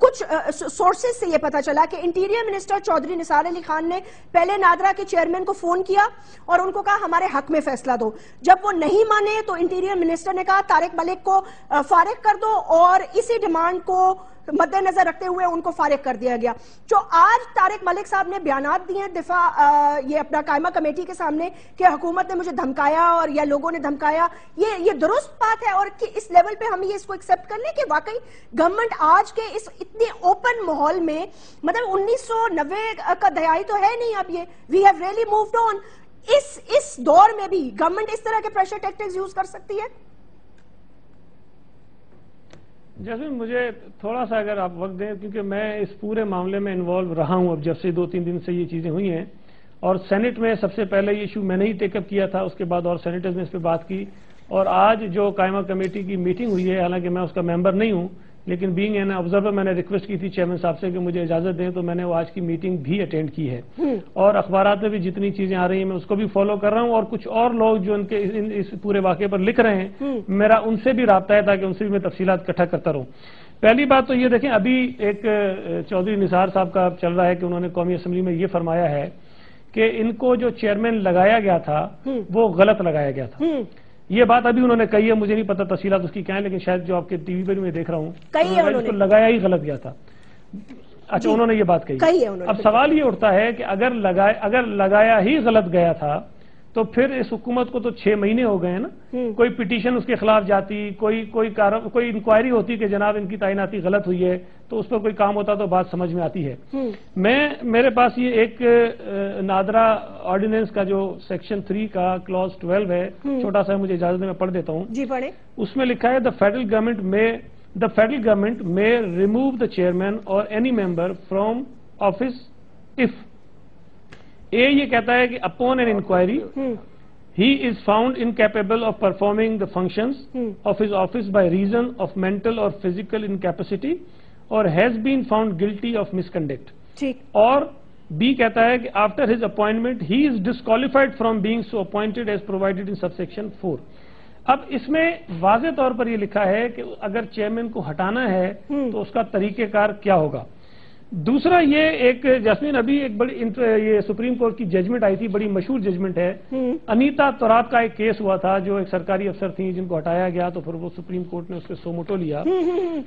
کچھ سورسز سے یہ پتا چلا کہ انٹیریئر منسٹر چودھری نثار علی خان نے پہلے نادرا کے چیئرمین کو فون کیا اور ان کو کہا ہمارے حق میں فیصلہ دو. جب وہ نہیں مانے تو انٹیریئر منسٹر نے کہا طارق ملک کو فارغ کر دو اور اسی ڈیمانڈ کو مد نظر رکھتے ہوئے ان کو فارغ کر دیا گیا. جو آج طارق ملک صاحب نے بیانات دیے دفاع یہ اپنا قائمہ کمیٹی کے سامنے کہ حکومت نے مجھے دھمکایا اور یا لوگوں نے دھمکایا, یہ درست بات ہے اور کہ اس لیول پہ ہم یہ اس کو ایکسپٹ کر لیں کہ واقعی گورنمنٹ آج کے اس اتنے اوپن ماحول میں, مطلب 1990 کا دہائی تو ہے نہیں اب, یہ we have really moved on, اس دور میں بھی گورنمنٹ اس طرح کے پریشر ٹیکٹکس یوز کر سکتی ہے؟ جیسمین مجھے تھوڑا سا اگر آپ وقت دیں, کیونکہ میں اس پورے معاملے میں انوالو رہا ہوں اب جب سے 2-3 دن سے یہ چیزیں ہوئی ہیں, اور سینٹ میں سب سے پہلے یہ ایشو میں نے ہی ٹیک اپ کیا تھا, اس کے بعد اور سینیٹرز نے اس پہ بات کی, اور آج جو قائمہ کمیٹی کی میٹنگ ہوئی ہے, حالانکہ میں اس کا ممبر نہیں ہوں لیکن بینگ این آبزرور میں نے ریکویسٹ کی تھی چیئرمین صاحب سے کہ مجھے اجازت دیں, تو میں نے وہ آج کی میٹنگ بھی اٹینڈ کی ہے, اور اخبارات میں بھی جتنی چیزیں آ رہی ہیں میں اس کو بھی فالو کر رہا ہوں, اور کچھ اور لوگ جو ان کے اس پورے واقعے پر لکھ رہے ہیں میرا ان سے بھی رابطہ ہے تاکہ ان سے بھی میں تفصیلات اکٹھا کرتا رہوں. پہلی بات تو یہ دیکھیں, ابھی ایک چودھری نثار صاحب کا چل رہا ہے کہ انہوں نے قومی اسمبلی میں یہ فرمایا ہے کہ ان کو جو چیئرمین لگایا گیا تھا وہ غلط لگایا گیا تھا. یہ بات ابھی انہوں نے کہی ہے, مجھے نہیں پتا تفصیلات اس کی کیا ہیں, لیکن شاید جو آپ کے ٹی وی پر میں دیکھ رہا ہوں اس کو لگایا ہی غلط گیا تھا. اچھا, انہوں نے یہ بات کہی. اب سوال یہ اٹھتا ہے کہ اگر لگایا ہی غلط گیا تھا تو پھر اس حکومت کو تو 6 مہینے ہو گئے ہیں نا, کوئی پٹیشن اس کے خلاف جاتی, کوئی انکوائری ہوتی کہ جناب ان کی تعیناتی غلط ہوئی ہے, تو اس پر کوئی کام ہوتا تو بات سمجھ میں آتی ہے. میرے پاس یہ ایک نادرا آرڈیننس کا جو سیکشن 3 کا کلاس 12 ہے, چھوٹا سا مجھے اجازت میں پڑھ دیتا ہوں. جی پڑھیں. اس میں لکھا ہے the federal government may remove the chairman or any member from office if یہ کہتا ہے کہ upon an inquiry he is found incapable of performing the functions of his office by reason of mental or physical incapacity or has been found guilty of misconduct. اور B کہتا ہے کہ after his appointment he is disqualified from being so appointed as provided in subsection 4. اب اس میں واضح طور پر یہ لکھا ہے کہ اگر چیئرمین کو ہٹانا ہے تو اس کا طریقہ کار کیا ہوگا. دوسرا یہ ایک جاسمین ابھی ایک بڑی یہ سپریم کورٹ کی ججمنٹ آئی تھی, بڑی مشہور ججمنٹ ہے. انیتا توراب کا ایک کیس ہوا تھا جو ایک سرکاری افسر تھیں جن کو ہٹایا گیا, تو پھر وہ سپریم کورٹ نے اس کے سو موٹو لیا.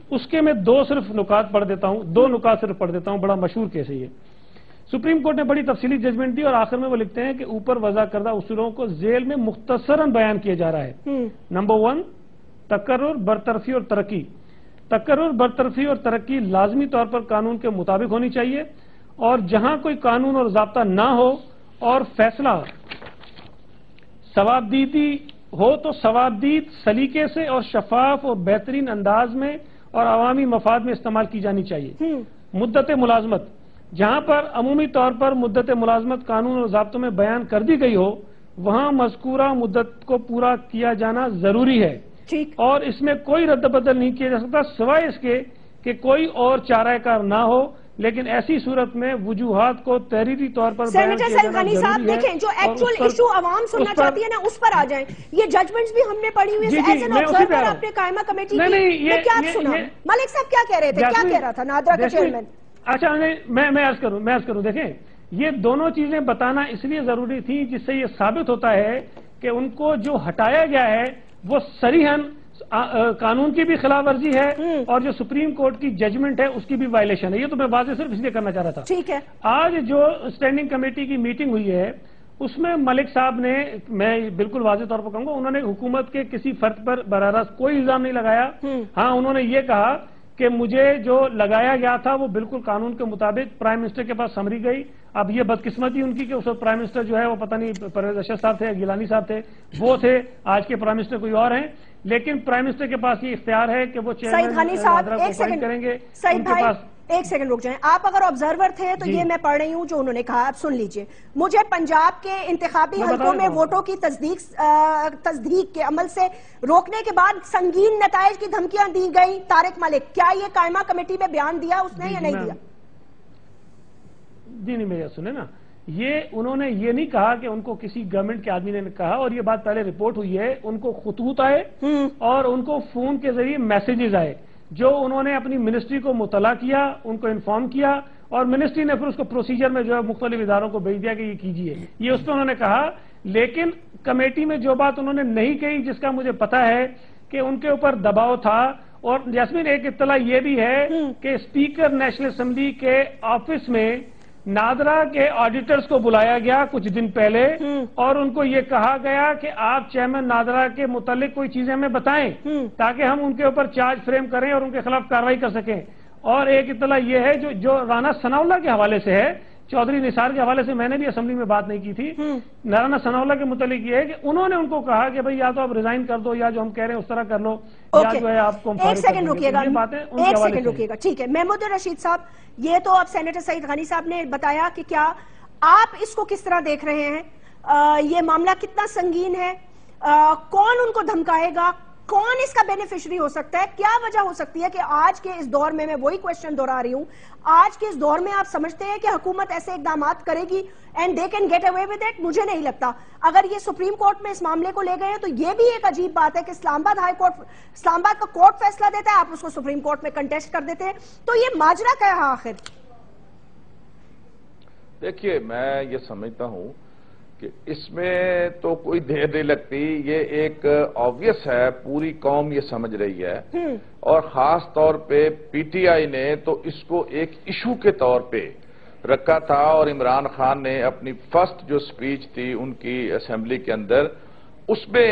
اس کے میں 2 صرف نکات پڑھ دیتا ہوں, 2 نکات صرف پڑھ دیتا ہوں, بڑا مشہور کیس ہے یہ. سپریم کورٹ نے بڑی تفصیلی ججمنٹ دی اور آخر میں وہ لکھتے ہیں کہ اوپر وضع کردہ اصولوں کو ذیل میں مختصراً بیان کیا جا رہا ہے. نمبر 1 تقرر, برطرفی اور ترقی. تقرر, برطرفی اور ترقی لازمی طور پر قانون کے مطابق ہونی چاہیے, اور جہاں کوئی قانون اور ضابطہ نہ ہو اور فیصلہ ثوابدیدی ہو تو ثوابدید سلیقے سے اور شفاف اور بہترین انداز میں اور عوامی مفاد میں استعمال کی جانی چاہیے. مدت ملازمت, جہاں پر عمومی طور پر مدت ملازمت قانون اور ضابطوں میں بیان کر دی گئی ہو وہاں مذکورہ مدت کو پورا کیا جانا ضروری ہے, اور اس میں کوئی رد بدل نہیں کیا جا سکتا سوائے اس کے کہ کوئی اور چارہ کار نہ ہو, لیکن ایسی صورت میں وجوہات کو تحریری طور پر بیان کیا جانا ضروری ہے. صاحب دیکھیں جو ایکچوئل ایشو عوام سننا چاہتی ہے نا اس پر آ جائیں. یہ ججمنٹس بھی ہم نے پڑھی ہوئی ہے, ایز این آبزرور آپ نے قائمہ کمیٹی کی کیا سنا؟ ملک صاحب کیا کہہ رہے تھے, کیا کہہ رہا تھا نادرا کا چیئرمین؟ اچھا میں عرض کروں دیکھیں یہ دونوں چیزیں بتانا اس لیے ضروری تھی جس سے یہ ثابت ہوتا ہے کہ ان کو جو ہٹایا گیا ہے وہ صریحاً قانون کی بھی خلاف ورزی ہے اور جو سپریم کورٹ کی ججمنٹ ہے اس کی بھی وائلیشن ہے. یہ تو میں واضح صرف اس لیے کرنا چاہ رہا تھا. ٹھیک ہے. آج جو اسٹینڈنگ کمیٹی کی میٹنگ ہوئی ہے اس میں ملک صاحب نے, میں بالکل واضح طور پر کہوں گا, انہوں نے حکومت کے کسی فرد پر براہ راست کوئی الزام نہیں لگایا. ہاں انہوں نے یہ کہا کہ مجھے جو لگایا گیا تھا وہ بالکل قانون کے مطابق پرائم منسٹر کے پاس سمری گئی. اب یہ بدقسمتی ان کی کہ اس وقت پرائم منسٹر جو ہے وہ پتہ نہیں پرویز اشرف صاحب تھے, گیلانی صاحب تھے, وہ تھے, آج کے پرائم منسٹر کوئی اور ہیں, لیکن پرائم منسٹر کے پاس یہ اختیار ہے کہ وہ چیئرمین نادرا کو اپوائنٹ کریں گے. سعید بھائی ایک سیکنڈ رک جائیں, آپ اگر آبزرور تھے تو یہ میں پڑھ رہی ہوں جو انہوں نے کہا, آپ سن لیجئے. مجھے پنجاب کے انتخابی حلقوں میں ووٹوں کی تصدیق کے عمل سے روکنے کے بعد سنگین نتائج کی دھمکیاں دی گئی. طارق ملک, کیا یہ قائمہ کمیٹی میں بیان دیا اس نے یا نہیں دیا؟ جی نہیں, میرا سنیں نا, یہ انہوں نے یہ نہیں کہا کہ ان کو کسی گورنمنٹ کے آدمی نے کہا, اور یہ بات پہلے رپورٹ ہوئی ہے, ان کو خطوط آئے اور ان کو فون کے ذریعے میسیجز آئے. جو انہوں نے اپنی منسٹری کو مطلع کیا، ان کو انفارم کیا، اور منسٹری نے پھر اس کو پروسیجر میں جو ہے مختلف اداروں کو بھیج دیا کہ یہ کیجئے، یہ اس پہ انہوں نے کہا۔ لیکن کمیٹی میں جو بات انہوں نے نہیں کہی، جس کا مجھے پتا ہے کہ ان کے اوپر دباؤ تھا، اور جاسمین ایک اطلاع یہ بھی ہے کہ اسپیکر نیشنل اسمبلی کے آفس میں نادرا کے آڈیٹرز کو بلایا گیا کچھ دن پہلے، اور ان کو یہ کہا گیا کہ آپ چیئرمین نادرا کے متعلق کوئی چیزیں ہمیں بتائیں تاکہ ہم ان کے اوپر چارج فریم کریں اور ان کے خلاف کارروائی کر سکیں۔ اور ایک اطلاع یہ ہے جو رانا ثناء اللہ کے حوالے سے ہے، چودھری نثار کے حوالے سے میں نے بھی اسمبلی میں بات نہیں کی تھی، رانا ثناء اللہ کے متعلق یہ ہے کہ انہوں نے ان کو کہا کہ بھئی یا تو آپ ریزائن کر دو، یا جو ہم کہہ رہے ہیں اس طرح کر لو، یا جو ہے آپ کو ایک سیکنڈ رکیے گا، ٹھیک ہے۔ محمود رشید صاحب، یہ تو اب سینیٹر سعید غنی صاحب نے بتایا کہ کیا آپ اس کو کس طرح دیکھ رہے ہیں، یہ معاملہ کتنا سنگین ہے، کون ان کو دھمکائے گا، کون اس کا بینیفیشری ہو سکتا ہے، کیا وجہ ہو سکتی ہے کہ آج کے اس دور میں وہی کوشچن دہرا رہی ہوں، آج کے اس دور میں آپ سمجھتے ہیں کہ حکومت ایسے اقدامات کرے گی and they can get away with it? مجھے نہیں لگتا۔ اگر یہ سپریم کورٹ میں اس معاملے کو لے گئے ہیں تو یہ بھی ایک عجیب بات ہے کہ اسلام آباد کا کورٹ فیصلہ دیتا ہے، آپ اس کو سپریم کورٹ میں کنٹیسٹ کر دیتے ہیں، تو یہ ماجرا کیا ہے آخر؟ دیکھیے، میں یہ سمجھتا ہوں کہ اس میں تو کوئی دیر نہیں لگتی، یہ ایک آبویس ہے، پوری قوم یہ سمجھ رہی ہے، اور خاص طور پہ پی ٹی آئی نے تو اس کو ایک ایشو کے طور پہ رکھا تھا، اور عمران خان نے اپنی فرسٹ جو سپیچ تھی ان کی اسمبلی کے اندر، اس میں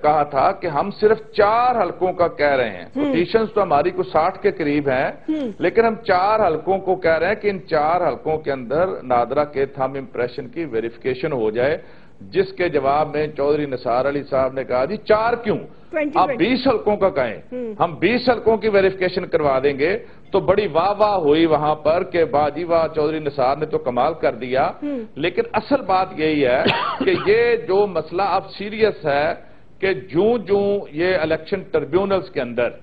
کہا تھا کہ ہم صرف 4 حلقوں کا کہہ رہے ہیں، پٹیشنز تو ہماری کو 60 کے قریب ہیں، لیکن ہم 4 حلقوں کو کہہ رہے ہیں کہ ان 4 حلقوں کے اندر نادرا کے تھم امپریشن کی ویریفیکیشن ہو جائے، جس کے جواب میں چودھری نثار علی صاحب نے کہا جی 4 کیوں، آپ 20 حلقوں کا کہیں، ہم 20 حلقوں کی ویریفیکیشن کروا دیں گے۔ تو بڑی واہ واہ ہوئی وہاں پر کہ واہ جی واہ، چودھری نثار نے تو کمال کر دیا۔ لیکن اصل بات یہی ہے کہ یہ جو مسئلہ اب سیریس ہے کہ جوں یہ الیکشن ٹریبیونلز کے اندر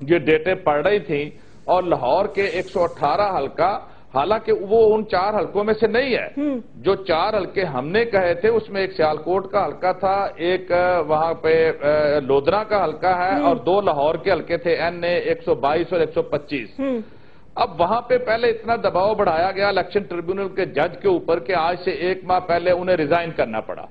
یہ ڈیٹیں پڑ رہی تھیں، اور لاہور کے 118 حلقہ، حالانکہ وہ ان 4 حلقوں میں سے نہیں ہے، جو 4 حلقے ہم نے کہے تھے اس میں ایک سیالکوٹ کا حلقہ تھا، ایک وہاں پہ لودھرا کا حلقہ ہے، اور 2 لاہور کے حلقے تھے، این اے 122 اور 125۔ اب وہاں پہ پہلے اتنا دباؤ بڑھایا گیا الیکشن ٹریبیونل کے جج کے اوپر کہ آج سے 1 ماہ پہلے انہیں ریزائن کرنا پڑا،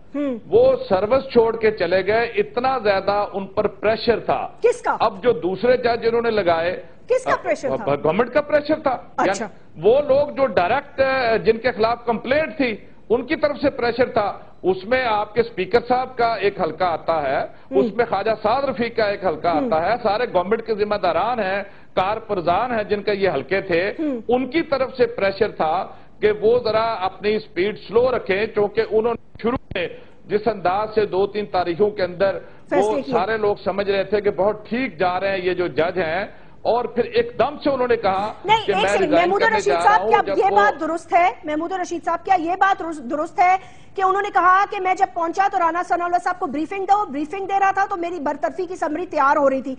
وہ سروس چھوڑ کے چلے گئے، اتنا زیادہ ان پر پریشر تھا۔ کس کا؟ اب جو دوسرے جج انہوں نے لگائے، کس کا پریشر تھا؟ گورنمنٹ کا پریشر تھا۔ اچھا، وہ لوگ جو ڈائریکٹ جن کے خلاف کمپلینٹ تھی ان کی طرف سے پریشر تھا۔ اس میں آپ کے اسپیکر صاحب کا ایک حلقہ آتا ہے، اس میں خواجہ سعد رفیق کا ایک حلقہ آتا ہے، سارے گورنمنٹ کے ذمہ داران ہیں، کارپرزان ہیں جن کا یہ حلقے تھے، ان کی طرف سے پریشر تھا کہ وہ ذرا اپنی سپیڈ سلو رکھیں، چونکہ انہوں نے شروع میں جس انداز سے 2-3 تاریخوں کے اندر وہ سارے لوگ سمجھ رہے تھے کہ بہت ٹھیک جا رہے ہیں یہ جو جج ہیں، اور پھر ایک دم سے انہوں نے کہا کہ میں ریزائن کرنے جا رہا ہوں۔ کیا یہ بات درست ہے محمود رشید صاحب، کیا یہ بات درست ہے کہ انہوں نے کہا کہ میں جب پہنچا تو رانا ثناء اللہ صاحب کو بریفنگ دے رہا تھا تو میری برطرفی کی سمری تیار ہو رہی تھی؟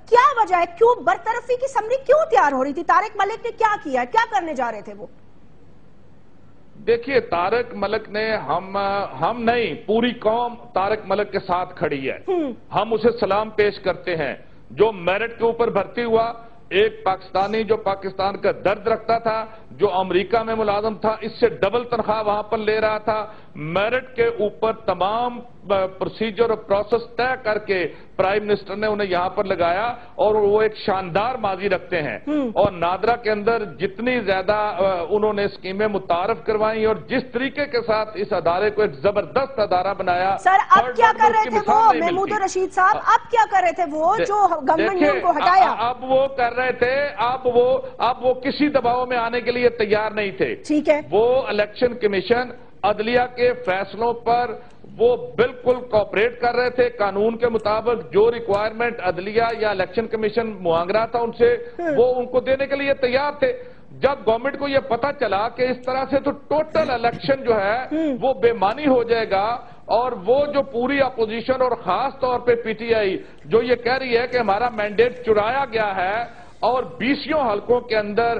کیا وجہ ہے، کیوں برطرفی کی سمری کیوں تیار ہو رہی تھی؟ طارق ملک نے کیا کیا ہے، کیا کرنے جا رہے تھے وہ؟ دیکھیے، طارق ملک نے ہم نہیں، پوری قوم طارق ملک کے ساتھ کھڑی ہے، ہم اسے سلام پیش کرتے ہیں۔ جو میرٹ کے اوپر بھرتی ہوا، ایک پاکستانی جو پاکستان کا درد رکھتا تھا، جو امریکہ میں ملازم تھا، اس سے ڈبل تنخواہ وہاں پر لے رہا تھا، میرٹ کے اوپر تمام پروسیجر اور پروسیس طے کر کے پرائم منسٹر نے انہیں یہاں پر لگایا، اور وہ ایک شاندار ماضی رکھتے ہیں، اور نادرا کے اندر جتنی زیادہ انہوں نے اسکیمیں متعارف کروائیں اور جس طریقے کے ساتھ اس ادارے کو ایک زبردست ادارہ بنایا۔ سر، اب کیا کر رہے تھے وہ محمود رشید صاحب، اب کیا کر رہے تھے وہ جو گورنمنٹ نے ان کو ہٹایا؟ اب وہ کر رہے تھے، اب وہ کسی دباؤ میں آنے کے لیے تیار نہیں تھے۔ ٹھیک ہے، وہ الیکشن کمیشن عدلیہ کے فیصلوں پر وہ بالکل کوآپریٹ کر رہے تھے، قانون کے مطابق جو ریکوائرمنٹ عدلیہ یا الیکشن کمیشن مانگ رہا تھا ان سے، وہ ان کو دینے کے لیے تیار تھے۔ جب گورنمنٹ کو یہ پتا چلا کہ اس طرح سے تو ٹوٹل الیکشن جو ہے وہ بے معنی ہو جائے گا، اور وہ جو پوری اپوزیشن اور خاص طور پہ پی ٹی آئی جو یہ کہہ رہی ہے کہ ہمارا مینڈیٹ چرایا گیا ہے، اور 20 حلقوں کے اندر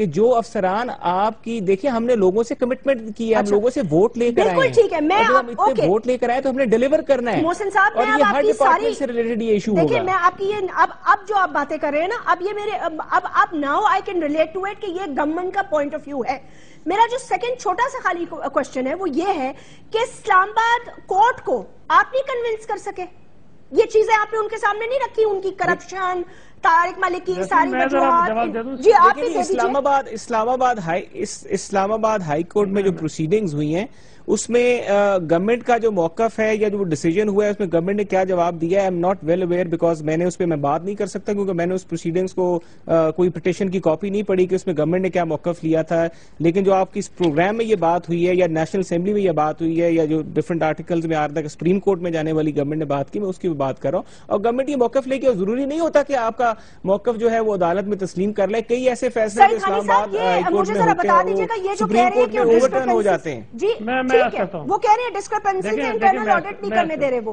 کہ جو افسران آپ کی دیکھیں ہم نے لوگوں سے کمٹمنٹ کی ہے, ہم لوگوں سے ووٹ لے کر آئے ہیں, بالکل ٹھیک ہے, میں ہم اتنے ووٹ لے کر آئے تو ہم نے ڈیلیور کرنا ہے, محسن صاحب اور یہ ہر ڈپارٹمنٹ سے ریلیٹڈ یہ ایشو ہوگا. دیکھیں میں آپ کی یہ اب جو آپ باتیں کر رہے ہیں نا, اب یہ میرے اب now I can relate to it کہ یہ گورنمنٹ کا پوائنٹ آف ویو ہے. میرا جو سیکنڈ چھوٹا سا خالی کوشچن ہے وہ یہ ہے کہ اسلام آباد کورٹ کو آپ نہیں کنونس کر سکے, یہ چیزیں آپ نے ان کے سامنے نہیں رکھی, ان کی کرپشن, طارق ملک کی ساری وجوہات, جی آپ بھی دے دیجئے. اسلام آباد ہائی کورٹ میں جو پروسیڈنگز ہوئی ہیں اس میں گورنمنٹ کا جو موقف ہے یا جو ڈیسیجن ہوا ہے اس میں گورنمنٹ نے کیا جواب دیا ہے, I am not well aware because میں نے اس پہ میں بات نہیں کر سکتا کیونکہ میں نے اس پروسیڈنگز کو کوئی پٹیشن کی کاپی نہیں پڑھی کہ اس میں گورنمنٹ نے کیا موقف لیا تھا. لیکن جو آپ کی اس پروگرام میں یہ بات ہوئی ہے یا نیشنل اسمبلی میں یہ بات ہوئی ہے یا جو ڈفرنٹ آرٹیکلز میں آج تک سپریم کورٹ میں جانے والی گورنمنٹ نے بات کی, میں اس کی بات کر رہا ہوں. اور گورنمنٹ یہ موقف لے کے ضروری نہیں ہوتا کہ آپ کا موقف جو ہے وہ عدالت میں تسلیم کر لے. کئی ایسے فیصلے جو اسلام آباد ہائی کورٹ میں ہوتے ہیں وہ سپریم کورٹ میں اوور ٹرن ہو جاتے ہیں. جی ٹھیک ہے, وہ کہہ رہے ہیں ڈسکرپنسی سے انٹرنل آڈٹ نہیں کرنے دے رہے. وہ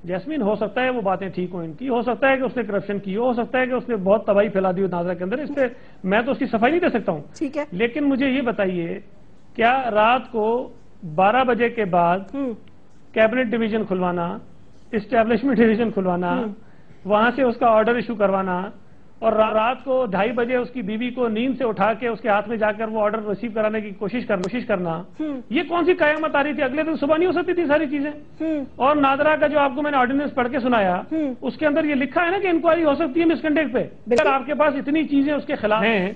جیسمین ہو سکتا ہے وہ باتیں ٹھیک ہوں ان کی, ہو سکتا ہے کہ اس نے کرپشن کی ہو سکتا ہے کہ اس نے بہت تباہی پھیلا دی ہو ناظرہ کے اندر, اس پہ میں تو اس کی صفائی نہیں دے سکتا ہوں. ٹھیک ہے, لیکن مجھے یہ بتائیے کیا رات کو 12 بجے کے بعد کیبنٹ ڈویژن کھلوانا, اسٹیبلشمنٹ ڈویژن کھلوانا, وہاں سے اس کا آرڈر ایشو کروانا اور رات کو 2:30 بجے اس کی بیوی کو نیند سے اٹھا کے اس کے ہاتھ میں جا کر وہ آرڈر ریسیو کرانے کی کوشش کرنا, یہ کون سی قیامت آ رہی تھی؟ اگلے دن صبح نہیں ہو سکتی تھی ساری چیزیں. اور نادرا کا جو آپ کو میں نے آرڈیننس پڑھ کے سنایا اس کے اندر یہ لکھا ہے نا کہ انکوائری ہو سکتی ہے مس کنڈکٹ پہ. اگر آپ کے پاس اتنی چیزیں اس کے خلاف ہیں,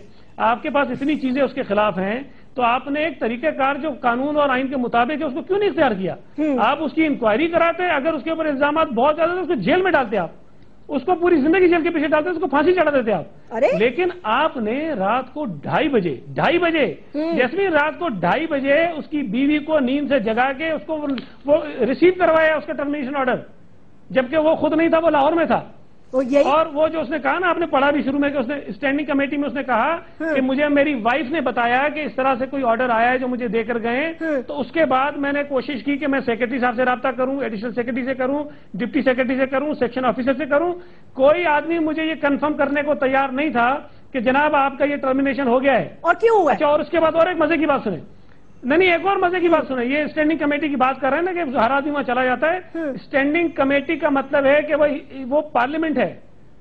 آپ کے پاس اتنی چیزیں اس کے خلاف ہیں, تو آپ نے ایک طریقہ کار جو قانون اور آئین کے مطابق ہے اس کو کیوں نہیں اختیار کیا؟ آپ اس کی انکوائری کراتے, اگر اس کے اوپر الزامات بہت زیادہ تو اس کو جیل میں ڈالتے, آپ اس کو پوری زندگی جیل کے پیچھے ڈالتے, اس کو پھانسی چڑھا دیتے آپ. لیکن آپ نے رات کو 2:30 بجے جیسمین رات کو 2:30 بجے اس کی بیوی کو نیند سے جگا کے اس کو وہ ریسیو کروایا اس کا ٹرمینیشن آرڈر, جبکہ وہ خود نہیں تھا, وہ لاہور میں تھا. اور وہ جو اس نے کہا نا, آپ نے پڑھا بھی شروع میں کہ اس نے اسٹینڈنگ کمیٹی میں اس نے کہا کہ مجھے میری وائف نے بتایا کہ اس طرح سے کوئی آرڈر آیا ہے جو مجھے دے کر گئے, تو اس کے بعد میں نے کوشش کی کہ میں سیکرٹری صاحب سے رابطہ کروں, ایڈیشنل سیکرٹری سے کروں, ڈپٹی سیکرٹری سے کروں, سیکشن آفیسر سے کروں. کوئی آدمی مجھے یہ کنفرم کرنے کو تیار نہیں تھا کہ جناب آپ کا یہ ٹرمینیشن ہو گیا ہے. اور کیوں ہوا؟ اچھا, اور اس کے بعد اور ایک مزے کی بات سنیں, نہیں ایک اور مزے کی بات سنیں, یہ اسٹینڈنگ کمیٹی کی بات کر رہے ہیں نا کہ ہر آدمی وہاں چلا جاتا ہے. اسٹینڈنگ کمیٹی کا مطلب ہے کہ وہ پارلیمنٹ ہے,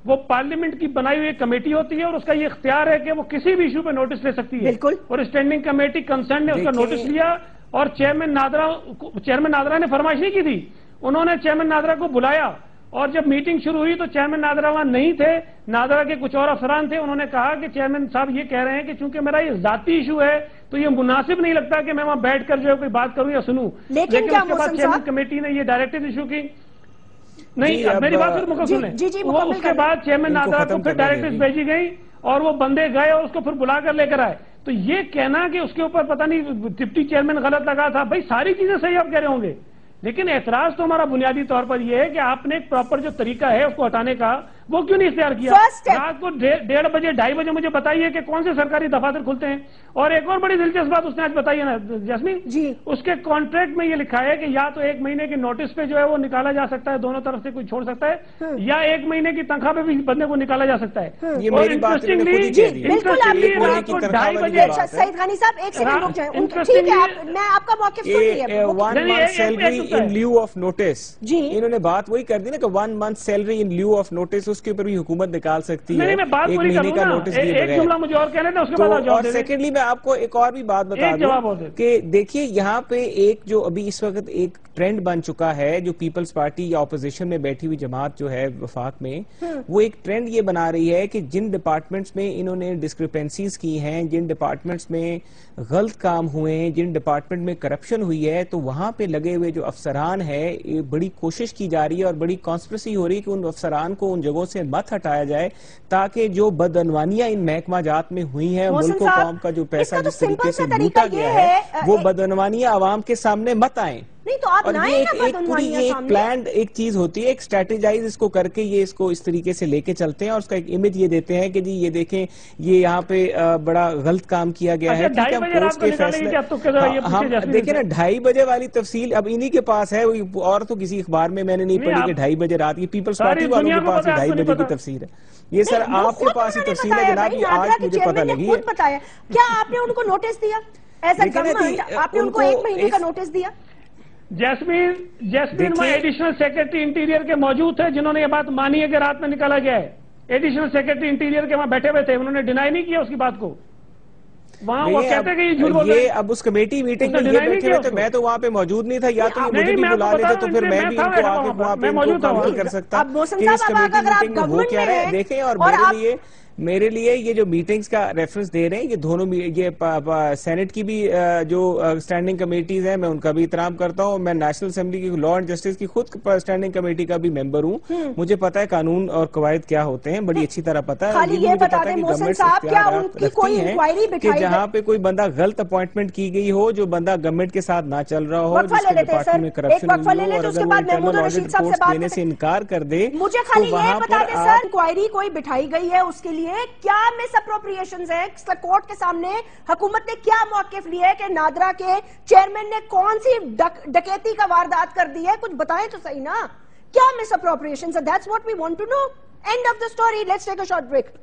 وہ پارلیمنٹ کی بنائی ہوئی کمیٹی ہوتی ہے اور اس کا یہ اختیار ہے کہ وہ کسی بھی ایشو پہ نوٹس لے سکتی ہے. بالکل. اور اسٹینڈنگ کمیٹی کنسرن نے اس کا نوٹس لیا اور چیئرمین نادرا نے فرمائش نہیں کی تھی, انہوں نے چیئرمین نادرا کو بلایا اور جب میٹنگ شروع ہوئی تو چیئرمین نادرا وہاں نہیں تھے, نادرا کے کچھ اور افسران تھے. انہوں نے کہا کہ چیئرمین صاحب یہ کہہ رہے ہیں کہ چونکہ میرا یہ ذاتی ایشو ہے تو یہ مناسب نہیں لگتا کہ میں وہاں بیٹھ کر جو ہے کوئی بات کروں یا سنوں. لیکن اس کے بعد چیئرمین کمیٹی نے یہ ڈائریکٹو ایشو کی, نہیں میری بات پھر مکمل سنیں. وہ اس کے بعد چیئرمین نادرا کو پھر ڈائریکٹرز بھیجی گئی اور وہ بندے گئے اور اس کو پھر بلا کر لے کر آئے. تو یہ کہنا کہ اس کے اوپر پتہ نہیں ڈپٹی چیئرمین غلط لگا تھا, بھائی ساری چیزیں صحیح آپ کہہ رہے ہوں گے, لیکن اعتراض تو ہمارا بنیادی طور پر یہ ہے کہ آپ نے ایک پراپر جو طریقہ ہے اس کو ہٹانے کا وہ کیوں نہیں اختیار کیا؟ رات کو 1:30 بجے 2:30 بجے مجھے بتائیے کہ کون سے سرکاری دفاتر کھلتے ہیں. اور ایک اور بڑی دلچسپ بات اس نے آج بتائی ہے نا جاسمین, اس کے کانٹریکٹ میں یہ لکھا ہے کہ یا تو 1 مہینے کے نوٹس پہ جو ہے وہ نکالا جا سکتا ہے, دونوں طرف سے کوئی چھوڑ سکتا ہے, یا 1 مہینے کی تنخواہ پہ بھی بندے کو نکالا جا سکتا ہے. اور انٹرسٹنگلی رات کو 2:30 بجے سعید غنی صاحب ایک سیکنڈ رک جائیں, ٹھیک ہے میں آپ کا موقف سن لیے. 1 month salary in lieu of notice, انہوں نے بات وہی کر دی نا کہ 1 month salary in lieu of notice, اس کے اوپر بھی حکومت نکال سکتی ہے 1 مہینے کا نوٹس دیے بغیر. اور سیکنڈلی میں آپ کو ایک اور بھی بات بتا دوں کہ دیکھیے یہاں پہ ایک جو ابھی اس وقت ایک ٹرینڈ بن چکا ہے, جو پیپلز پارٹی یا اپوزیشن میں بیٹھی ہوئی جماعت جو ہے وفاق میں, وہ ایک ٹرینڈ یہ بنا رہی ہے کہ جن ڈپارٹمنٹس میں انہوں نے ڈسکرپنسیز کی ہیں, جن ڈپارٹمنٹس میں غلط کام ہوئے ہیں, جن ڈپارٹمنٹ میں کرپشن ہوئی ہے, تو وہاں پہ لگے ہوئے جو افسران ہے بڑی کوشش کی جا رہی ہے اور بڑی کانسپریسی ہو رہی ہے کہ ان افسران کو ان جگہوں سے مت ہٹایا جائے تاکہ جو بدعنوانیاں ان محکمہ جات میں ہوئی ہیں, ملک و قوم کا جو پیسہ جس طریقے سے لوٹا گیا ہے, وہ بدعنوانیاں عوام کے سامنے مت آئیں. نہیں تو آپ لائیں نا بدعنوانیاں ایک سامنے. پلانڈ ایک چیز ہوتی ہے، ایک اسٹریٹجائز اس کو کر کے یہ اس کو اس طریقے سے لے کے چلتے ہیں اور اس کا ایک امیج یہ دیتے ہیں کہ جی یہ دیکھیں یہ یہاں پہ بڑا غلط کام کیا گیا ہے. ڈھائی بجے رات کو نکالیں گے آپ تو ہم دیکھیں نا 2:30 بجے والی تفصیل اب انہی کے پاس ہے، اور تو کسی اخبار میں نے نہیں پڑھی کہ 2:30 بجے رات کی پیپلز پارٹی والوں کے پاس 2:30 بجے کی تفصیل ہے. یہ سر آپ کے پاس ہی تفصیل ہے جناب، یہ آج مجھے پتہ لگی ہے. کیا آپ نے ان کو نوٹس دیا ایز اے گورنمنٹ؟ آپ نے ان کو 1 مہینے کا نوٹس دیا؟ جیسمین وہاں ایڈیشنل سیکرٹری انٹیریئر کے موجود تھے جنہوں نے یہ بات مانی ہے کہ رات میں نکالا گیا ہے. ایڈیشنل سیکرٹری انٹیریئر کے وہاں بیٹھے ہوئے تھے، انہوں نے ڈینائی نہیں کیا اس کی بات کو. وہاں وہ کہتے ہیں کہ یہ جھوٹ بول رہے ہیں. اب اس کمیٹی میٹنگ میں یہ بیٹھے ہوئے تھے، میں تو وہاں پہ موجود نہیں تھا، یا تو یہ مجھے بھی بلا لیتے تو پھر میں بھی ان کو آ کے وہاں پہ ان کو کاؤنٹر کر سکتا کہ اس کمیٹی میٹنگ میں وہ کیا رہے. دیکھیں اور میرے لیے یہ جو میٹنگز کا ریفرنس دے رہے ہیں یہ دونوں، یہ سینٹ کی بھی جو اسٹینڈنگ کمیٹیز ہیں میں ان کا بھی احترام کرتا ہوں. میں نیشنل اسمبلی کی لا اینڈ جسٹس کی خود اسٹینڈنگ کمیٹی کا بھی ممبر ہوں. مجھے پتا ہے قانون اور قواعد کیا ہوتے ہیں، بڑی اچھی طرح پتا ہے. یہ بتا دیں محسن صاحب کیا ان کی کوئی انکوائری کہ جہاں پہ کوئی بندہ غلط اپوائنٹمنٹ کی گئی ہو، جو بندہ گورنمنٹ کے ساتھ نہ چل رہا ہو، جس کے ڈپارٹمنٹ میں کرپشن ہوئی ہو، اور اگر وہ انٹرنل آڈٹ رپورٹس دینے سے انکار کر دے، مجھے خالی یہ بتا دیں سر انکوائری کوئی بٹھائی گئی ہے اس کے لیے کیا مس اپروپریشنز ہے؟ کورٹ کے سامنے حکومت نے کیا موقف لیا ہے کہ نادرا کے چیئرمین نے کون سی ڈکیتی کا واردات کر دی ہے؟ کچھ بتائیں تو صحیح نا، کیا مس اپروپریشنز ہے؟ That's what we want to know. End of the story. Let's take a short break.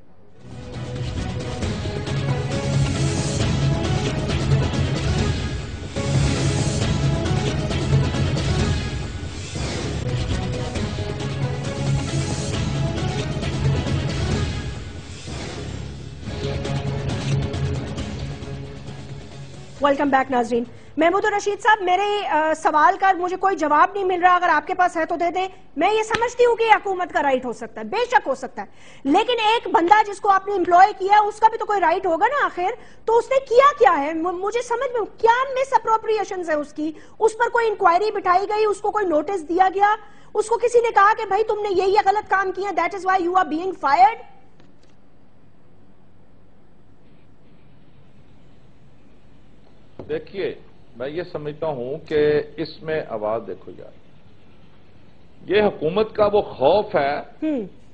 Welcome back ناظرین. محمود الرشید صاحب، میرے سوال کا مجھے کوئی جواب نہیں مل رہا، اگر آپ کے پاس ہے تو دے دیں. میں یہ سمجھتی ہوں کہ یہ حکومت کا رائٹ ہو سکتا ہے، بے شک ہو سکتا ہے، لیکن ایک بندہ جس کو آپ نے امپلوائے کیا اس کا بھی تو کوئی رائٹ ہوگا نا آخر. تو اس نے کیا ہے مجھے سمجھ میں کیا مس اپروپریشنز ہے اس کی؟ اس پر کوئی انکوائری بٹھائی گئی، اس کو کوئی نوٹس دیا گیا، اس کو کسی نے کہا کہ بھائی تم نے یہ غلط کام کیا، that is why you are being fired? دیکھیے میں یہ سمجھتا ہوں کہ اس میں آواز دیکھو یار، یہ حکومت کا وہ خوف ہے،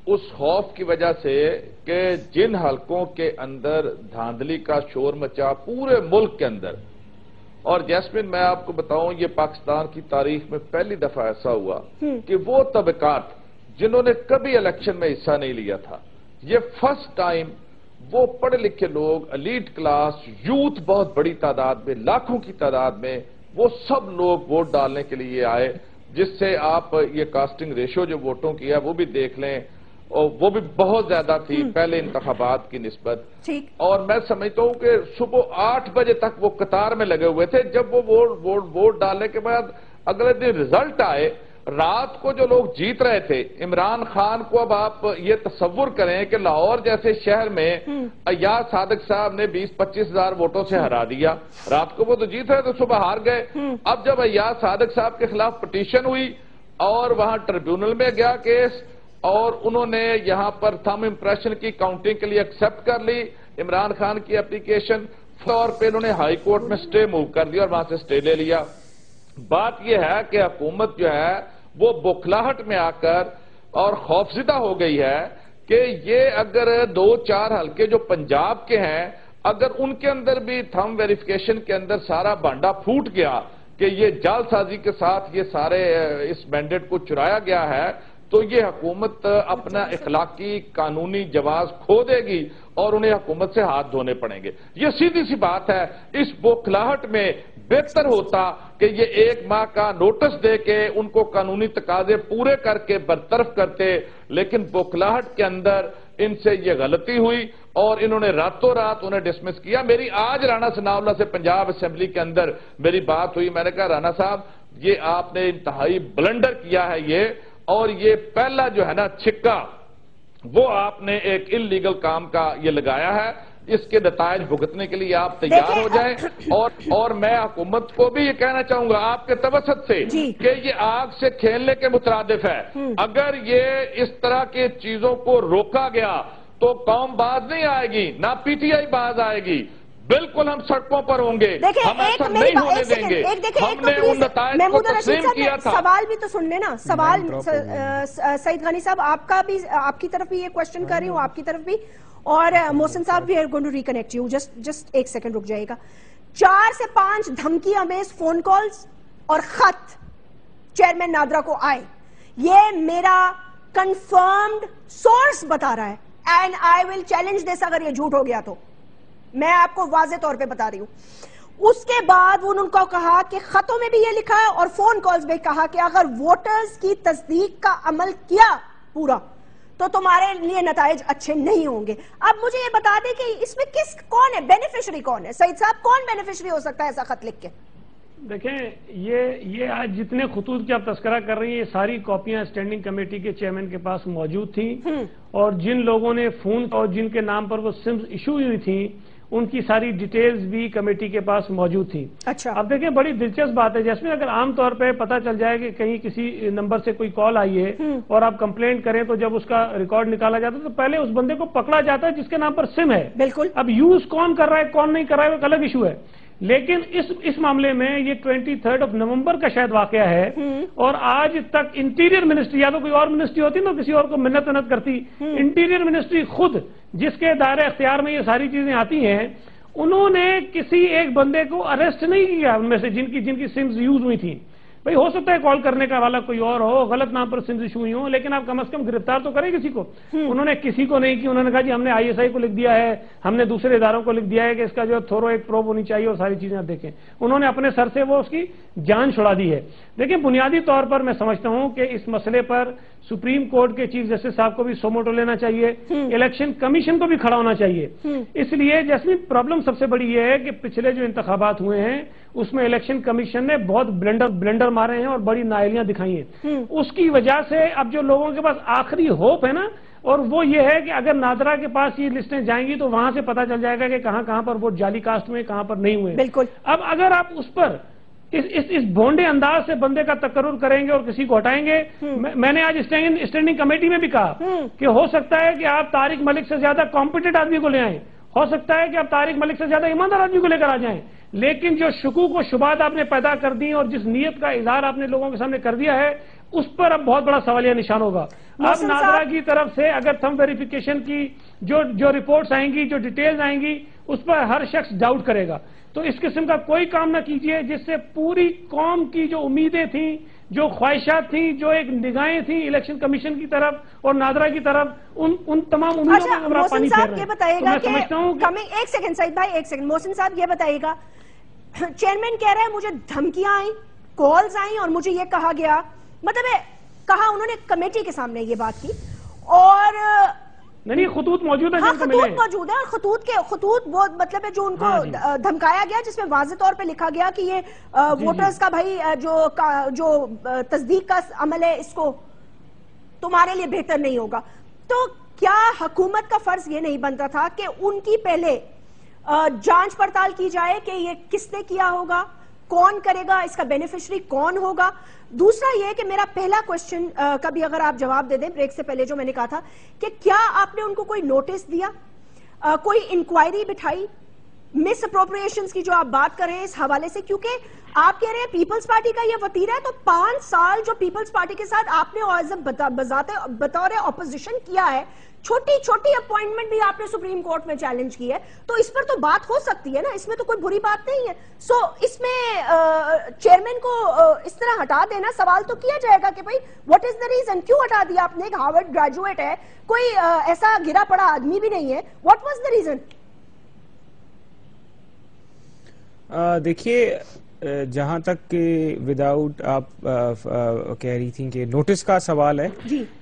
اس خوف کی وجہ سے کہ جن حلقوں کے اندر دھاندلی کا شور مچا پورے ملک کے اندر، اور جیسمین میں آپ کو بتاؤں یہ پاکستان کی تاریخ میں پہلی دفعہ ایسا ہوا کہ وہ طبقات جنہوں نے کبھی الیکشن میں حصہ نہیں لیا تھا، یہ فرسٹ ٹائم وہ پڑھے لکھے لوگ، ایلیٹ کلاس، یوتھ بہت بڑی تعداد میں، لاکھوں کی تعداد میں، وہ سب لوگ ووٹ ڈالنے کے لیے آئے، جس سے آپ یہ کاسٹنگ ریشو جو ووٹوں کی ہے وہ بھی دیکھ لیں، اور وہ بھی بہت زیادہ تھی پہلے انتخابات کی نسبت. اور میں سمجھتا ہوں کہ صبح 8 بجے تک وہ قطار میں لگے ہوئے تھے. جب وہ ووٹ ڈالنے کے بعد اگلے دن رزلٹ آئے، رات کو جو لوگ جیت رہے تھے عمران خان کو، اب آپ یہ تصور کریں کہ لاہور جیسے شہر میں ایاز صادق صاحب نے 20-25 ہزار ووٹوں سے ہرا دیا. رات کو وہ تو جیت رہے تھے، صبح ہار گئے. اب جب ایاز صادق صاحب کے خلاف پٹیشن ہوئی اور وہاں ٹریبیونل میں گیا کیس، اور انہوں نے یہاں پر تھم امپریشن کی کاؤنٹنگ کے لیے ایکسپٹ کر لی عمران خان کی اپلیکیشن، طور پہ انہوں نے ہائی کورٹ میں سٹے موو کر دیا اور وہاں سے سٹے لے لیا. بات یہ ہے کہ حکومت جو ہے وہ بوکھلاہٹ میں آ کر اور خوفزدہ ہو گئی ہے کہ یہ اگر 2-4 حلقے جو پنجاب کے ہیں، اگر ان کے اندر بھی تھم ویریفیکیشن کے اندر سارا بانڈا پھوٹ گیا کہ یہ جعل سازی کے ساتھ یہ سارے اس مینڈیٹ کو چرایا گیا ہے، تو یہ حکومت اپنا اخلاقی قانونی جواز کھو دے گی اور انہیں حکومت سے ہاتھ دھونے پڑیں گے. یہ سیدھی سی بات ہے. اس بوکھلاہٹ میں بہتر ہوتا کہ یہ 1 ماہ کا نوٹس دے کے ان کو قانونی تقاضے پورے کر کے برطرف کرتے، لیکن بوکھلاہٹ کے اندر ان سے یہ غلطی ہوئی اور انہوں نے راتوں رات انہیں ڈسمس کیا. میری آج رانا ثناء اللہ سے پنجاب اسمبلی کے اندر میری بات ہوئی، میں نے کہا رانا صاحب یہ آپ نے انتہائی بلنڈر کیا ہے یہ، اور یہ پہلا جو ہے نا چھکا وہ آپ نے ایک انلیگل کام کا یہ لگایا ہے. اس کے نتائج بھگتنے کے لیے آپ تیار ہو جائیں. اور میں حکومت کو بھی یہ کہنا چاہوں گا آپ کے توسط سے کہ یہ آگ سے کھیلنے کے مترادف ہے. اگر یہ اس طرح کی چیزوں کو روکا گیا تو قوم باز نہیں آئے گی، نہ پی ٹی آئی باز آئے گی. بالکل ہم سڑکوں پر ہوں گے، ہم ایسا نہیں ہونے دیں گے۔ ہم نے ان نتائج کو تسلیم کیا تھا۔ سوال بھی تو سن لینا، سوال سعید غنی صاحب آپ کی طرف بھی یہ کوشچن کر رہی ہوں، آپ کی طرف بھی، اور محسن صاحب بھی going to reconnect you, just ایک سیکنڈ رک جائے گا۔ 4 سے 5 دھمکی امیز فون کالز اور خط چیئرمین نادرا کو آئے، یہ میرا کنفرمڈ سورس بتا رہا ہے، اینڈ آئی ول چیلنج دس اگر یہ جھوٹ ہو گیا تو میں آپ کو واضح طور پہ بتا رہی ہوں۔ اس کے بعد انہوں نے کہا کہ خطوں میں بھی یہ لکھا ہے اور فون کالز میں کہا کہ اگر ووٹرز کی تصدیق کا عمل کیا پورا تو تمہارے لیے نتائج اچھے نہیں ہوں گے۔ اب مجھے یہ بتا دیں کہ اس میں کون ہے بینیفیشری، کون ہے؟ سعید صاحب کون بینیفیشری ہو سکتا ہے ایسا خط لکھ کے؟ دیکھیں یہ آج جتنے خطوط کی آپ تذکرہ کر رہی ہیں، یہ ساری کاپیاں اسٹینڈنگ کمیٹی کے چیئرمین کے پاس موجود تھیں، اور جن لوگوں نے فون اور جن کے نام پر وہ سمز ایشو ہوئی تھیں ان کی ساری ڈیٹیلز بھی کمیٹی کے پاس موجود تھیں۔ اچھا، اب دیکھیں بڑی دلچسپ بات ہے جیسمین، اگر عام طور پہ پتہ چل جائے کہ کہیں کسی نمبر سے کوئی کال آئی ہے اور آپ کمپلینٹ کریں تو جب اس کا ریکارڈ نکالا جاتا ہے تو پہلے اس بندے کو پکڑا جاتا ہے جس کے نام پر سم ہے۔ بالکل۔ اب یوز کون کر رہا ہے کون نہیں کر رہا ہے وہ ایک الگ ایشو ہے، لیکن اس معاملے میں یہ 23 نومبر کا شاید واقعہ ہے، اور آج تک انٹیریئر منسٹری، یا تو کوئی اور منسٹری ہوتی نا کسی اور کو منت کرتی، انٹیریئر منسٹری خود جس کے دائرہ اختیار میں یہ ساری چیزیں آتی ہیں، انہوں نے کسی ایک بندے کو اریسٹ نہیں کیا ان میں سے جن کی سمز یوز ہوئی تھیں۔ بھئی ہو سکتا ہے کال کرنے کا والا کوئی اور ہو، غلط نام پر سمز ایشو ہوئی ہوں، لیکن آپ کم از کم گرفتار تو کریں کسی کو۔ انہوں نے کسی کو نہیں کی، انہوں نے کہا جی ہم نے ISI کو لکھ دیا ہے، ہم نے دوسرے اداروں کو لکھ دیا ہے کہ اس کا جو تھورو ایک پروب ہونی چاہیے اور ساری چیزیں آپ دیکھیں، انہوں نے اپنے سر سے وہ اس کی جان چھڑا دی ہے۔ دیکھیں بنیادی طور پر میں سمجھتا ہوں کہ اس مسئلے پر سپریم کورٹ کے چیف جسٹس صاحب کو بھی سوموٹو لینا چاہیے، الیکشن کمیشن کو بھی کھڑا ہونا چاہیے۔ اس لیے جیسمین پرابلم سب سے بڑی یہ ہے کہ پچھلے جو انتخابات ہوئے ہیں اس میں الیکشن کمیشن نے بہت بلنڈر مارے ہیں اور بڑی نااہلیاں دکھائی ہیں۔ اس کی وجہ سے اب جو لوگوں کے پاس آخری ہوپ ہے نا، اور وہ یہ ہے کہ اگر نادرا کے پاس یہ لسٹیں جائیں گی تو وہاں سے پتہ چل جائے گا کہ کہاں کہاں پر ووٹ جعلی کاسٹ ہوئے کہاں پر نہیں ہوئے۔ بالکل۔ اب اگر آپ اس پر اس بھونڈے انداز سے بندے کا تقرر کریں گے اور کسی کو ہٹائیں گے، میں نے آج اسٹینڈنگ کمیٹی میں بھی کہا کہ ہو سکتا ہے کہ آپ طارق ملک سے زیادہ کمپیٹنٹ آدمی کو لے آئیں، ہو سکتا ہے کہ آپ طارق ملک سے زیادہ ایماندار آدمی کو لے کر آ جائیں، لیکن جو شکوک و شبہات آپ نے پیدا کر دی اور جس نیت کا اظہار آپ نے لوگوں کے سامنے کر دیا ہے اس پر اب بہت بڑا سوالیہ نشان ہوگا۔ اب نادرا کی طرف سے اگر تھم ویریفیکیشن کی جو رپورٹس آئیں گی، جو ڈیٹیلز آئیں گی، اس پر ہر شخص ڈاؤٹ کرے گا۔ تو اس قسم کا کوئی کام نہ کیجئے جس سے پوری قوم کی جو امیدیں تھیں، جو خواہشات تھیں، جو ایک نگاہیں تھیں الیکشن کمیشن کی طرف اور نادرا کی طرف، ان تمام امیدوں میں ہمارا پانی پھیر رہے ہیں۔ تو میں سمجھتا ہوں کہ ایک سیکنڈ سعید بھائی، ایک سیکنڈ محسن صاحب یہ بتائیے گا، چیئرمین کہہ رہے ہیں مجھے دھمکیاں آئیں، کالز آئیں اور مجھے یہ کہا گیا، مطلب کہا انہوں نے کمیٹی کے سامنے یہ بات کی، اور نہیں خطوط موجود ہیں، خطوط موجود ہیں، اور خطوط وہ مطلب ہے جو ان کو دھمکایا گیا جس میں واضح طور پہ لکھا گیا کہ یہ ووٹرز کا بھائی جو تصدیق کا عمل ہے اس کو تمہارے لیے بہتر نہیں ہوگا۔ تو کیا حکومت کا فرض یہ نہیں بنتا تھا کہ ان کی پہلے جانچ پڑتال کی جائے کہ یہ کس نے کیا ہوگا، کون کرے گا، اس کا بینیفیشری کون ہوگا؟ دوسرا یہ کہ میرا پہلا کوشچن کا بھی اگر آپ جواب دے دیں بریک سے پہلے جو میں نے کہا تھا کہ کیا آپ نے ان کو کوئی نوٹس دیا، کوئی انکوائری بٹھائی، مس اپروپریشنز کی جو آپ بات کر رہے ہیں اس حوالے سے، کیونکہ آپ کہہ رہے ہیں پیپلز پارٹی کا یہ وتیرہ ہے، تو 5 سال جو پیپلز پارٹی کے ساتھ آپ نے بطور اپوزیشن کیا ہے، چھوٹی چھوٹی اپوائنٹمنٹ بھی آپ نے سپریم کورٹ میں چیلنج کی ہے، تو اس پر تو بات ہو سکتی ہے نا، اس میں تو کوئی بری بات نہیں ہے۔ سو اس میں چیئرمین کو اس طرح ہٹا دینا، سوال تو کیا جائے گا کہ بھائی واٹ از دا ریزن، کیوں ہٹا دیا آپ نے؟ ایک ہارورڈ گریجویٹ ہے، کوئی ایسا گرا پڑا آدمی بھی نہیں ہے، واٹ واز دا ریزن؟ دیکھیے جہاں تک کہ وداؤٹ آپ کہہ رہی تھیں کہ نوٹس کا سوال ہے،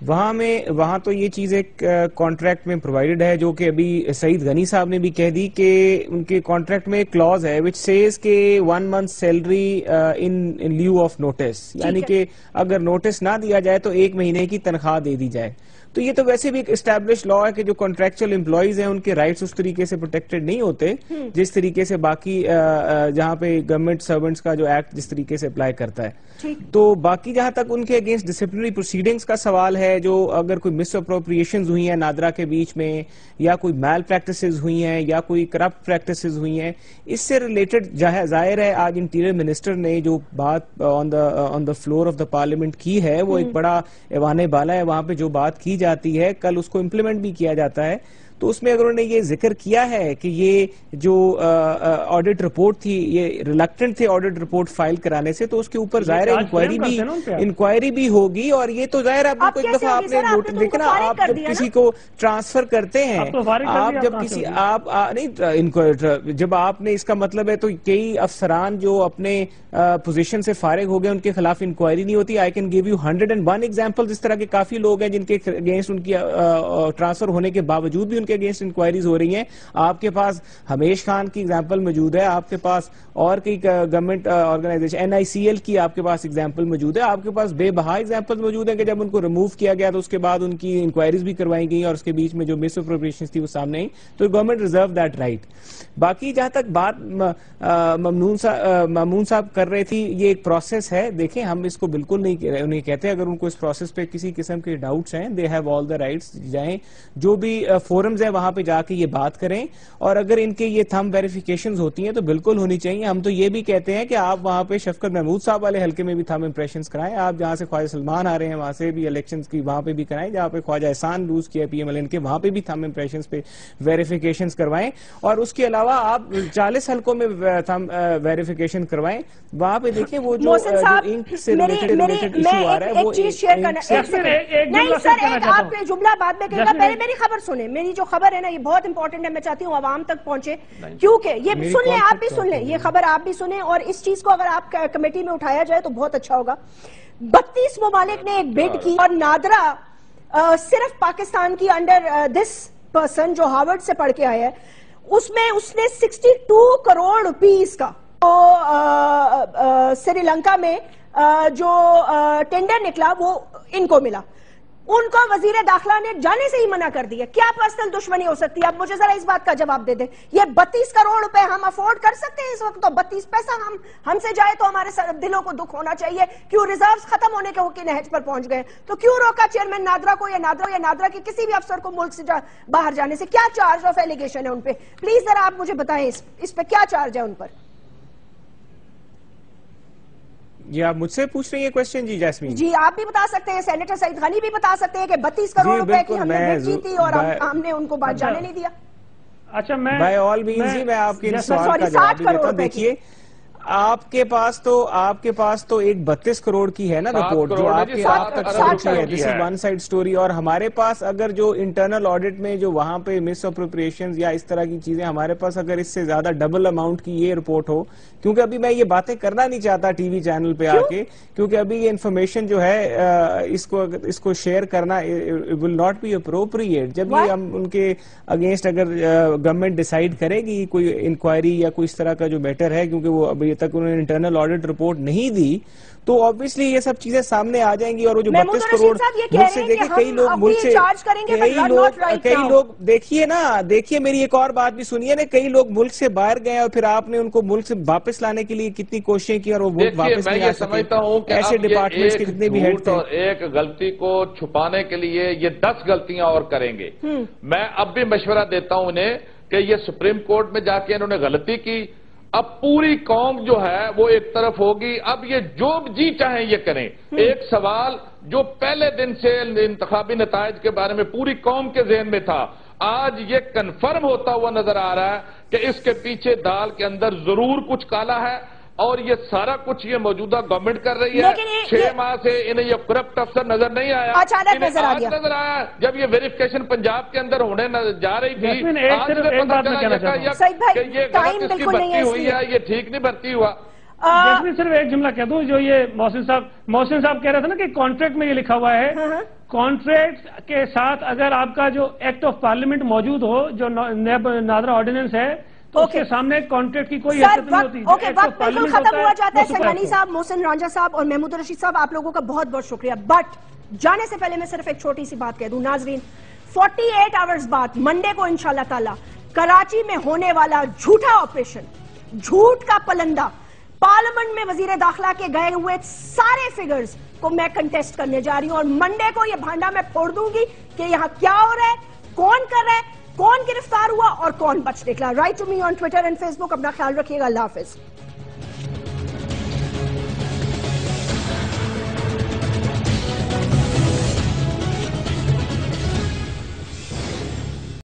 وہاں تو یہ چیز ایک کانٹریکٹ میں پرووائڈڈ ہے جو کہ ابھی سعید غنی صاحب نے بھی کہہ دی کہ ان کے کانٹریکٹ میں ایک کلوز ہے وچ سیز کہ 1 month salary in lieu of notice, یعنی کہ اگر نوٹس نہ دیا جائے تو 1 مہینے کی تنخواہ دے دی جائے۔ تو یہ تو ویسے بھی ایک اسٹیبلش لا ہے کہ جو کانٹریکچل امپلائیز ہیں ان کے رائٹس اس طریقے سے پروٹیکٹڈ نہیں ہوتے جس طریقے سے باقی جہاں پہ گورنمنٹ سرونٹ سرونٹس کا جو ایکٹ جس طریقے سے اپلائی کرتا ہے. تو باقی جہاں تک ان کے اگینسٹ ڈسپلنری پروسیڈنگز کا سوال ہے, جو اگر کوئی مس اپروپریشنز ہوئی ہیں نادرا کے بیچ میں, یا کوئی میل پریکٹسز ہوئی ہیں, یا کوئی کرپٹ پریکٹسز ہوئی ہیں, اس سے ریلیٹڈ ظاہر ہے آج انٹیریئر منسٹر نے جو بات on the floor of the parliament کی ہے وہ ایک بڑا ایوان بالا ہے. وہاں پہ جو بات کی جاتی ہے کل اس کو امپلیمنٹ بھی کیا جاتا ہے. تو اس میں اگر انہوں نے یہ ذکر کیا ہے کہ یہ جو آڈٹ رپورٹ تھی, یہ ریلکٹنٹ تھے آڈٹ رپورٹ فائل کرانے سے, تو اس کے اوپر ظاہر انکوائری بھی ہوگی. اور یہ تو ظاہر آپ کو ایک دفعہ آپ نے دیکھا نا, آپ جب کسی کو ٹرانسفر کرتے ہیں, آپ جب کسی جب آپ نے, اس کا مطلب ہے تو کئی افسران جو اپنے پوزیشن سے فارغ ہو گئے ان کے خلاف انکوائری نہیں ہوتی. I can give you 101 example اس طرح کے کافی لوگ ہیں جن کے اگینسٹ ان کی ٹرانسفر ہونے کے باوجود بھی کے اگینسٹ انکوائریز ہو رہی ہیں. آپ کے پاس ہمیش خان کی ایگزامپل موجود ہے, آپ کے پاس اور کئی گورنمنٹ آرگنائزیشن NICL کی آپ کے پاس ایگزامپل موجود ہے, آپ کے پاس بے بہا ایگزامپل موجود ہیں کہ جب ان کو ریموو کیا گیا تو اس کے بعد ان کی انکوائریز بھی کروائی گئی اور اس کے بیچ میں جو مس اپروپریشنز تھی وہ سامنے آئی. تو گورنمنٹ ریزرو دیٹ رائٹ. باقی جہاں تک بات مامون صاحب کر رہے تھی, یہ ایک پروسیس ہے. دیکھیں ہم اس کو بالکل نہیں کہتے, اگر ان کو اس پروسیس پہ کسی قسم کے ڈاؤٹس ہیں, they have all the rights, جائیں جو بھی فورمز ہیں وہاں پہ جا کے یہ بات کریں. اور اگر ان کے یہ تھم ویریفیکیشنز ہوتی ہیں تو بالکل ہونی چاہیے. ہم تو یہ بھی کہتے ہیں کہ آپ وہاں پہ شفقت محمود صاحب والے حلقے میں بھی تھم امپریشنز کرائیں, آپ جہاں سے خواجہ سلمان آ رہے ہیں وہاں سے بھی الیکشنز کی وہاں پہ بھی کرائیں, جہاں پہ خواجہ احسان لوز کیا PMLN کے وہاں پہ بھی تھم امپریشنز پہ ویریفیکیشنز کروائیں. اور اس کے علاوہ آپ 40 حلقوں میں تھم ویریفیکیشن کروائیں, وہاں پہ دیکھیں وہ جو انک سے ریلیٹڈ ایشو آ رہا ہے وہ نہیں سر, آپ نے جملہ بعد میں کہے گا, پہلے میری خبر سنیں. میری جو خبر ہے نا یہ بہت امپورٹنٹ ہے, میں چاہتی ہوں عوام تک پہنچے, کیونکہ یہ سن لیں, آپ بھی سن لیں, یہ خبر آپ بھی سنیں, اور اس چیز کو اگر آپ کمیٹی میں اٹھایا جائے تو بہت اچھا ہوگا. 32 ممالک نے ایک بڈ کی, اور نادرا صرف پاکستان کی انڈر دس پرسن جو ہارورڈ سے پڑھ کے آیا ہے, اس میں اس نے 62 کروڑ روپیز کا سری لنکا میں جو ٹینڈر نکلا وہ ان کو ملا. ان کو وزیر داخلہ نے جانے سے ہی منع کر دیا. کیا پرسنل دشمنی ہو سکتی ہے؟ اب مجھے ذرا اس بات کا جواب دے دیں. یہ 32 کروڑ روپے ہم افورڈ کر سکتے ہیں اس وقت؟ تو 32 پیسہ ہم سے جائے تو ہمارے دلوں کو دکھ ہونا چاہیے. کیوں ریزروز ختم ہونے کے ہوکی نہج پر پہنچ گئے, تو کیوں روکا چیئرمین نادرا کو یا نادرا کے کسی بھی افسر کو ملک سے باہر جانے سے؟ کیا چارج آف ایلیگیشن ہے ان پہ؟ پلیز ذرا آپ مجھے بتائیں اس پہ کیا چارج ہے ان پر. جی آپ مجھ سے پوچھ رہی ہیں کوشچن؟ جی جاسمین جی آپ بھی بتا سکتے ہیں, سینیٹر سعید غنی بھی بتا سکتے ہیں کہ 32 کروڑ روپے کی ہم نے بڈ جیتی اور ہم نے ان کو بات جانے نہیں دیا. اچھا میں بائی آل مینز ہی میں آپ کے سوال کا جواب دیتا ہوں. دیکھیے آپ کے پاس تو ایک 32 کروڑ کی ہے نا رپورٹ جو آپ تک پہنچی ہے. دس از ون سائڈ سٹوری. اور ہمارے پاس اگر جو انٹرنل آڈٹ میں جو وہاں پہ مس اپروپریشنز یا اس طرح کی چیزیں, ہمارے پاس اگر اس سے زیادہ ڈبل اماؤنٹ کی یہ رپورٹ ہو, کیونکہ ابھی میں یہ باتیں کرنا نہیں چاہتا ٹی وی چینل پہ آ کے, کیونکہ ابھی یہ انفارمیشن جو ہے اس کو شیئر کرنا ول ناٹ بی اپروپریٹ. جب یہ ہم ان کے اگینسٹ اگر گورنمنٹ ڈیسائیڈ کرے گی کوئی انکوائری یا کوئی اس طرح کا جو میٹر ہے, کیونکہ وہ ابھی تک انہوں نے انٹرنل آڈٹ رپورٹ نہیں دی, تو obviously یہ سب چیزیں سامنے آ جائیں گی. اور وہ جو 32 کروڑ ملک سے دیکھیں, کئی لوگ ملک سے کئی لوگ دیکھیے نا, دیکھیے میری ایک اور بات بھی سنیے نا, کئی لوگ ملک سے باہر گئے اور پھر آپ نے ان کو ملک سے واپس لانے کے لیے کتنی کوششیں کی اور وہ ملک واپس نہیں آ سکے. ایسے ڈپارٹمنٹس کے جتنے بھی ہیڈ تھے, ایک غلطی کو چھپانے کے لیے یہ 10 غلطیاں اور کریں گے. میں اب بھی مشورہ دیتا ہوں انہیں کہ یہ سپریم کورٹ میں جا کے انہوں نے غلطی کی, اب پوری قوم جو ہے وہ ایک طرف ہوگی, اب یہ جو جی چاہیں یہ کریں. ایک سوال جو پہلے دن سے انتخابی نتائج کے بارے میں پوری قوم کے ذہن میں تھا, آج یہ کنفرم ہوتا ہوا نظر آ رہا ہے کہ اس کے پیچھے دال کے اندر ضرور کچھ کالا ہے, اور یہ سارا کچھ یہ موجودہ گورنمنٹ کر رہی ہے. 6 ماہ سے انہیں یہ کرپٹ افسر نظر نہیں آیا, اچانک نظر آیا جب یہ ویریفیکیشن پنجاب کے اندر ہونے جا رہی تھی. یہ ٹھیک نہیں بھرتی ہوا. جیسے صرف ایک جملہ کہہ دوں, جو یہ محسن صاحب کہہ رہے تھے نا کہ کانٹریکٹ میں یہ لکھا ہوا ہے, کانٹریکٹ کے ساتھ اگر آپ کا جو ایکٹ آف پارلیمنٹ موجود ہو, جو نادرا آرڈیننس ہے, تو اس کے سامنے کانٹریکٹ کی کوئی حیثیت نہیں ہوتی. اوکے, وقت بالکل ختم ہوا جاتا ہے. سنگانی صاحب, محسن رانجھا صاحب اور محمود رشید صاحب, آپ لوگوں کا بہت بہت شکریہ. بٹ جانے سے پہلے میں صرف ایک چھوٹی سی بات کہہ دوں. ناظرین, 48 آورز بعد منڈے کو انشاءاللہ تعالی کراچی میں ہونے والا جھوٹا آپریشن, جھوٹ کا پلندہ, پارلیمنٹ میں وزیر داخلہ کے گئے ہوئے سارے فگرز کو میں کنٹیسٹ کرنے جا رہی ہوں، اور منڈے کو یہ بھانڈا میں پھوڑ دوں گی کہ یہاں کیا ہو رہا ہے، کون کر رہا ہے، کون گرفتار ہوا اور کون بچ نکلا. Write to me on Twitter and Facebook. اپنا خیال رکھیے گا. اللہ حافظ.